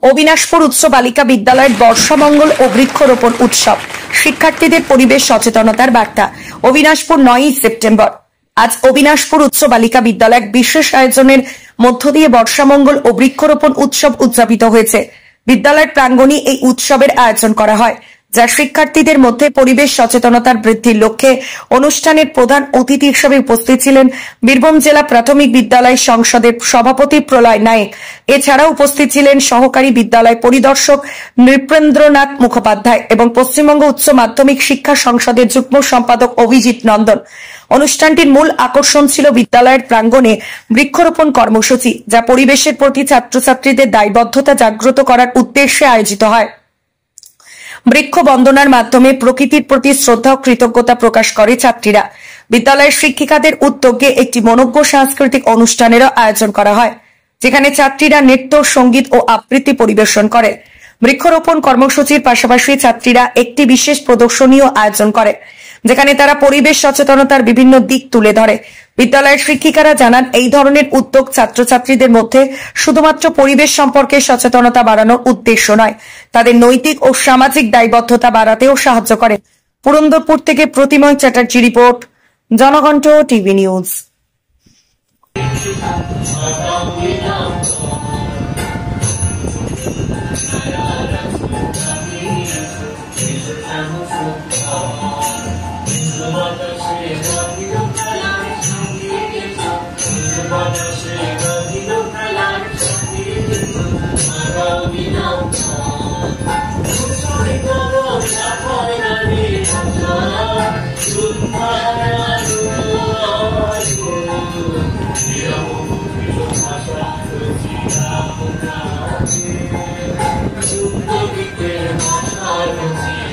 অবিনাশপুর উচ্চ বালিকা বিদ্যালয়ের বর্ষামঙ্গল ও বৃক্ষরোপণ উৎসব, শিক্ষার্থীদের পরিবেশ সচেতনতার বার্তা। অবিনাশপুর 9ই সেপ্টেম্বর। আজ অবিনাশপুর উচ্চ বালিকা বিদ্যালয় বিশেষ আয়োজনের মধ্য দিয়ে বর্ষামঙ্গল ও বৃক্ষরোপণ উৎসব উদযাপিত হয়েছে। বিদ্যালয়ের প্রাঙ্গণে এই উৎসবের আয়োজন করা হয়, যা শিক্ষার্থীদের মধ্যে পরিবেশ সচেতনতার বৃদ্ধির লক্ষ্যে। অনুষ্ঠানের প্রধান অতিথি হিসেবে উপস্থিত ছিলেন বীরভূম জেলা প্রাথমিক বিদ্যালয় সংসদের সভাপতি প্রলয় নায়েক। এছাড়াও উপস্থিত ছিলেন সহকারী বিদ্যালয় পরিদর্শক নৃপেন্দ্রনাথ মুখোপাধ্যায় এবং পশ্চিমবঙ্গ উচ্চ মাধ্যমিক শিক্ষা সংসদের যুগ্ম সম্পাদক অভিজিৎ নন্দন। অনুষ্ঠানটির মূল আকর্ষণ ছিল বিদ্যালয়ের প্রাঙ্গণে বৃক্ষরোপণ কর্মসূচি, যা পরিবেশের প্রতি ছাত্রছাত্রীদের দায়বদ্ধতা জাগ্রত করার উদ্দেশ্যে আয়োজিত হয়। বৃক্ষ বন্দনার মাধ্যমে প্রকৃতির প্রতি শ্রদ্ধা ও কৃতজ্ঞতা প্রকাশ করে ছাত্রীরা। বিদ্যালয়ের শিক্ষিকাদের উদ্যোগে একটি মনোজ্ঞ সাংস্কৃতিক অনুষ্ঠানেরও আয়োজন করা হয়, যেখানে ছাত্রীরা নৃত্য, সঙ্গীত ও আবৃত্তি পরিবেশন করে। বৃক্ষরোপণ কর্মসূচির পাশাপাশি ছাত্রীরা একটি বিশেষ প্রদর্শনীও আয়োজন করে, যেখানে তারা পরিবেশ সচেতনতার বিভিন্ন দিক তুলে ধরে। বিদ্যালয়ের শিক্ষিকারা জানান, এই ধরনের উদ্যোগ ছাত্রছাত্রীদের মধ্যে শুধুমাত্র পরিবেশ সম্পর্কে সচেতনতা বাড়ানোর উদ্দেশ্য নয়, তাদের নৈতিক ও সামাজিক দায়বদ্ধতা বাড়াতেও সাহায্য করে। পুরন্দরপুর থেকে Pratimoy Chatterjee report, Janakantha TV news. Thank you.